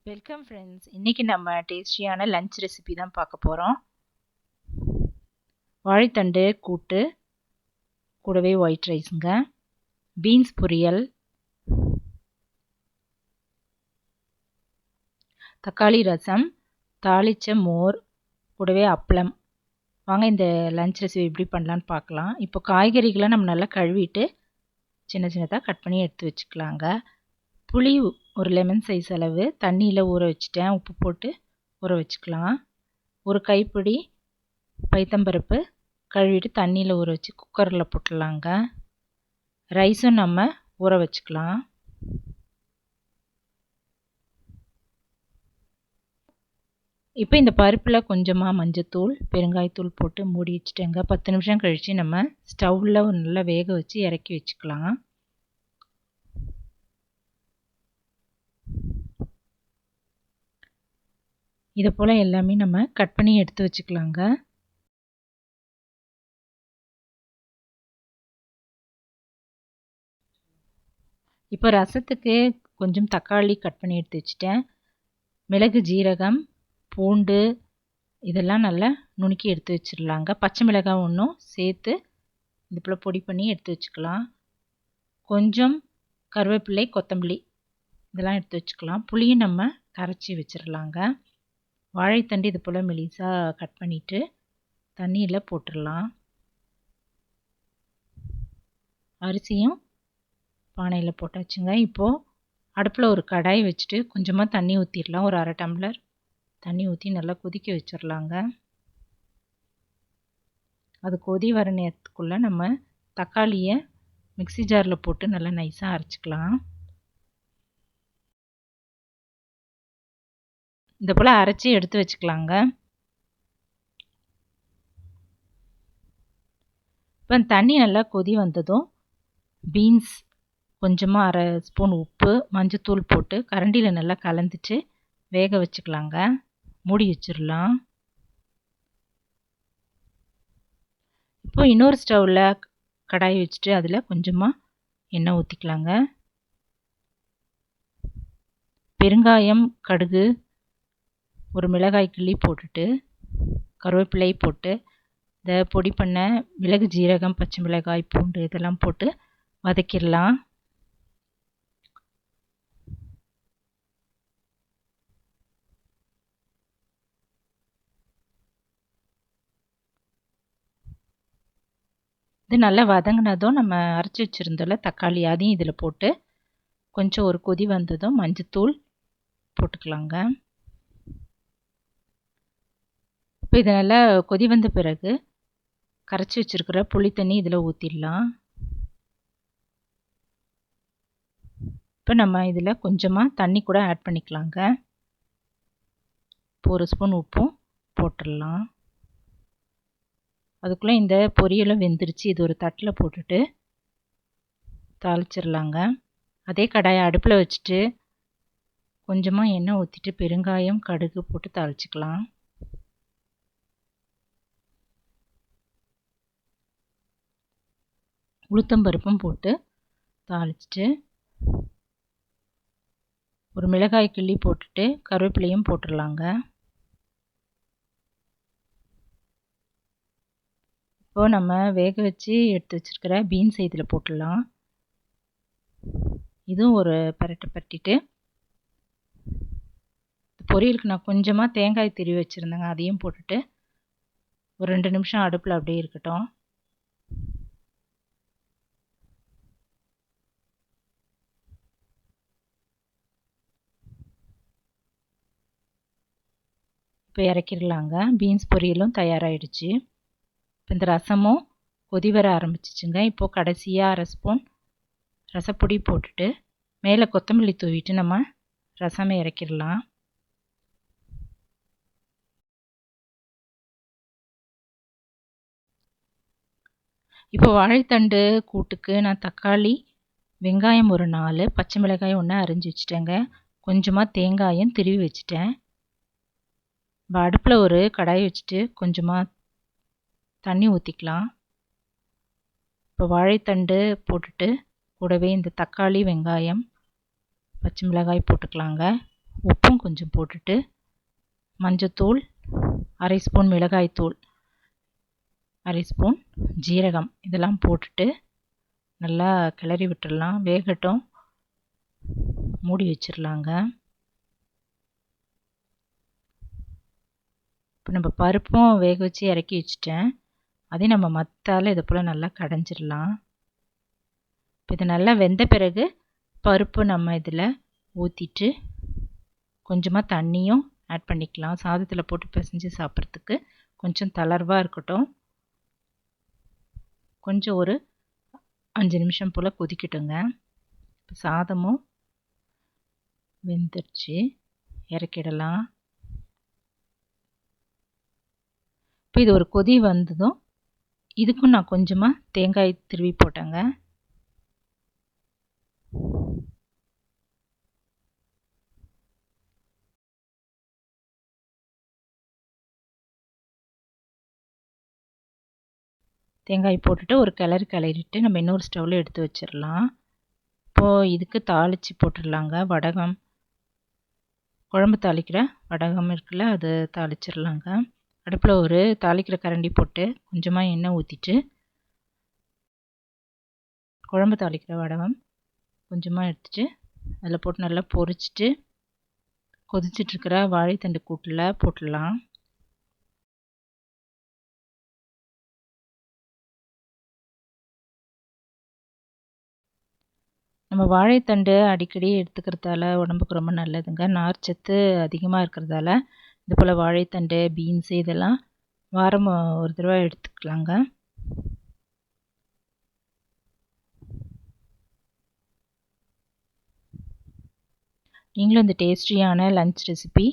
Welcome friends. இன்றைக்கி நம்ம டேஸ்டியான லஞ்ச் ரெசிபி தான் பார்க்க போகிறோம். வாழைத்தண்டு கூட்டு கூடவே ஒயிட் ரைஸுங்க, பீன்ஸ் பொரியல், தக்காளி ரசம், தாளித்த மோர் கூடவே அப்பளம். வாங்க இந்த லஞ்ச் ரெசிபி எப்படி பண்ணலான்னு பார்க்கலாம். இப்போ காய்கறிகளை நம்ம நல்லா கழுவிட்டு சின்ன சின்னதாக கட் பண்ணி எடுத்து வச்சுக்கலாங்க. புளி ஒரு லெமன் சைஸ் அளவு தண்ணியில் ஊற வச்சுட்டேன். உப்பு போட்டு ஊற வச்சுக்கலாம். ஒரு கைப்பிடி பைத்தம்பருப்பு கழுவிட்டு தண்ணியில் ஊற வச்சு குக்கரில் போட்டுடலாங்க. ரைஸும் நம்ம ஊற வச்சுக்கலாம். இப்போ இந்த பருப்பில் கொஞ்சமாக மஞ்சத்தூள் பெருங்காயத்தூள் போட்டு மூடி வச்சுட்டேங்க. 10 நிமிஷம் கழித்து நம்ம ஸ்டவ்வில் நல்லா வேக வச்சு இறக்கி வச்சுக்கலாம். இதை போல் எல்லாமே நம்ம கட் பண்ணி எடுத்து வச்சுக்கலாங்க. இப்போ ரசத்துக்கு கொஞ்சம் தக்காளி கட் பண்ணி எடுத்து வச்சுட்டேன். மிளகு, ஜீரகம், பூண்டு இதெல்லாம் நல்லா நுணுக்கி எடுத்து வச்சிடலாங்க. பச்சை மிளகாய் ஒன்றும் சேர்த்து இது போல் பொடி பண்ணி எடுத்து வச்சுக்கலாம். கொஞ்சம் கருவேப்பிலை, கொத்தமல்லி இதெல்லாம் எடுத்து வச்சுக்கலாம். புளியும் நம்ம கரைச்சி வச்சிடலாங்க. வாழைத்தண்டு இது போல் மெலிசாக கட் பண்ணிவிட்டு தண்ணியில் போட்டுடலாம். அரிசியும் பானையில் போட்டாச்சுங்க. இப்போது அடுப்பில் ஒரு கடாய் வச்சுட்டு கொஞ்சமாக தண்ணி ஊற்றிடலாம். ஒரு 1/2 டம்ளர் தண்ணி ஊற்றி நல்லா கொதிக்க வச்சிடலாங்க. அது கொதி வர நேரத்துக்குள்ளே நம்ம தக்காளியை மிக்ஸி ஜாரில் போட்டு நல்லா நைஸாக அரைச்சிக்கலாம். இந்த போல் அரைச்சி எடுத்து வச்சுக்கலாங்க. இப்போ தண்ணி நல்லா கொதி வந்ததும் பீன்ஸ் கொஞ்சமாக 1/2 ஸ்பூன் உப்பு, மஞ்சத்தூள் போட்டு கரண்டியில் நல்லா கலந்துட்டு வேக வச்சுக்கலாங்க. மூடி வச்சிடலாம். இப்போ இன்னொரு ஸ்டவ்வில் கடாய் வச்சுட்டு அதில் கொஞ்சமாக எண்ணெய் ஊற்றிக்கலாங்க. பெருங்காயம், கடுகு, ஒரு மிளகாய் கிள்ளி போட்டுட்டு கருவேப்பிலை போட்டு இதை பொடி பண்ண மிளகு, ஜீரகம், பச்சை மிளகாய், பூண்டு இதெல்லாம் போட்டு வதக்கிடலாம். இது நல்லா வதங்கினதும் நம்ம அரைச்சி வச்சுருந்தோம்ல தக்காளி அதையும் இதில் போட்டு கொஞ்சம் ஒரு கொதி வந்ததும் மஞ்சத்தூள் போட்டுக்கலாங்க. இப்போ இதை நல்லா கொதி வந்த பிறகு கரைச்சி வச்சுருக்கிற புளி தண்ணி இதில் ஊற்றிடலாம். இப்போ நம்ம இதில் கொஞ்சமாக தண்ணி கூட ஆட் பண்ணிக்கலாங்க. இப்போ 1 ஸ்பூன் உப்பும் போட்டுடலாம். அதுக்குள்ளே இந்த பொரியலும் வெந்துருச்சு. இது ஒரு தட்டில் போட்டுட்டு தாளிச்சிடலாங்க. அதே கடாயை அடுப்பில் வச்சுட்டு கொஞ்சமாக எண்ணெய் ஊற்றிட்டு பெருங்காயம், கடுகு போட்டு தாளிச்சிக்கலாம். உளுத்தம்பருப்பும் போட்டு தாளிச்சிட்டு ஒரு மிளகாய் கிள்ளி போட்டுட்டு கருவேப்பிலையும் போட்டுடலாங்க. இப்போது நம்ம வேக வச்சு எடுத்து வச்சுருக்கிற பீன்ஸ் இதில் போட்டுடலாம். இதுவும் ஒரு பரட்டை பரட்டிட்டு பொரியலுக்கு நான் கொஞ்சமாக தேங்காய் திருவி வச்சுருந்தேங்க. அதையும் போட்டுட்டு ஒரு 2 நிமிஷம் அடுப்பில் அப்படியே இருக்கட்டும். இப்போ இறக்கிடலாங்க. பீன்ஸ் பொரியலும் தயாராகிடுச்சு. இப்போ இந்த ரசமும் கொதி வர ஆரம்பிச்சிச்சுங்க. இப்போது கடைசியாக 1/2 ஸ்பூன் ரசப்பொடி போட்டுட்டு மேலே கொத்தமல்லி தூவிட்டு நம்ம ரசமை இறக்கிடலாம். இப்போ வாழைத்தண்டு கூட்டுக்கு நான் தக்காளி, வெங்காயம் ஒரு 4, பச்சை மிளகாய் 1 அரிஞ்சு வச்சுட்டேங்க. கொஞ்சமாக தேங்காயும் திருவி வச்சுட்டேன். இப்போ அடுப்பில் ஒரு கடாய் வச்சுட்டு கொஞ்சமாக தண்ணி ஊற்றிக்கலாம். இப்போ வாழைத்தண்டு போட்டுட்டு கூடவே இந்த தக்காளி, வெங்காயம், பச்சை மிளகாய் போட்டுக்கலாங்க. உப்பும் கொஞ்சம் போட்டுட்டு மஞ்சத்தூள், 1/2 ஸ்பூன் மிளகாய்த்தூள், 1/2 ஸ்பூன் ஜீரகம் இதெல்லாம் போட்டுட்டு நல்லா கிளறி விட்டுடலாம். வேகட்டும். மூடி வச்சிடலாங்க. இப்போ நம்ம பருப்பும் வேக வச்சு இறக்கி வச்சுட்டேன். அதையும் நம்ம மத்தால் இதை போல் நல்லா கடைஞ்சிடலாம். இப்போ இது நல்லா வெந்த பிறகு பருப்பு நம்ம இதில் ஊற்றிட்டு கொஞ்சமாக தண்ணியும் ஆட் பண்ணிக்கலாம். சாதத்தில் போட்டு பிசைஞ்சு சாப்பிட்றதுக்கு கொஞ்சம் தளர்வாக இருக்கட்டும். கொஞ்சம் ஒரு 5 நிமிஷம் போல் கொதிக்கட்டுங்க. இப்போ சாதமும் வெந்துடுச்சு, இறக்கிடலாம். இப்போ இது ஒரு கொதி வந்ததும் இதுக்கும் நான் கொஞ்சமாக தேங்காய் திருவி போட்டேங்க. தேங்காய் போட்டுட்டு ஒரு கிளறிட்டு நம்ம இன்னொரு ஸ்டவ்வில் எடுத்து வச்சிடலாம். இப்போது இதுக்கு தாளித்து போட்டுடலாங்க. வடகம், குழம்பு தாளிக்கிற வடகம் இருக்குல்ல, அது தாளிச்சிடலாங்க. அடுப்பில் ஒரு தாளிக்கிற கரண்டி போட்டு கொஞ்சமாக எண்ணெய் ஊற்றிட்டு குழம்பு தாளிக்கிற வடகம் கொஞ்சமாக எடுத்துட்டு அதில் போட்டு நல்லா பொரிச்சிட்டு கொதிச்சிட்ருக்கிற வாழைத்தண்டு கூட்டில் போட்டுடலாம். நம்ம வாழைத்தண்டு அடிக்கடி எடுத்துக்கிறதால உடம்புக்கு ரொம்ப நல்லதுங்க. நார்ச்சத்து அதிகமாக இருக்கிறதால இது போல் வாழைத்தண்டு, பீன்ஸு இதெல்லாம் வாரம் ஒரு தடவை எடுத்துக்கலாங்க. நீங்களும் இந்த டேஸ்டியான லஞ்ச் ரெசிபி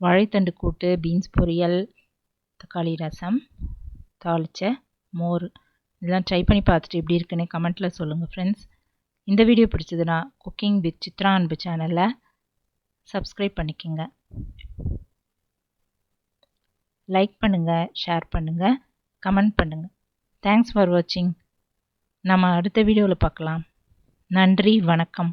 வாழைத்தண்டு கூட்டு, பீன்ஸ் பொரியல், தக்காளி ரசம், தாளித்த மோர் இதெல்லாம் ட்ரை பண்ணி பார்த்துட்டு எப்படி இருக்குன்னு கமெண்ட்டில் சொல்லுங்கள் ஃப்ரெண்ட்ஸ். இந்த வீடியோ பிடிச்சதுன்னா குக்கிங் வித் சித்ரா அன்பு சேனலை சப்ஸ்கிரைப் பண்ணிக்கோங்க. லைக் பண்ணுங்கள், ஷேர் பண்ணுங்கள், கமெண்ட் பண்ணுங்கள். தேங்க்ஸ் ஃபார் வாட்சிங். நம்ம அடுத்த வீடியோவில் பார்க்கலாம். நன்றி, வணக்கம்.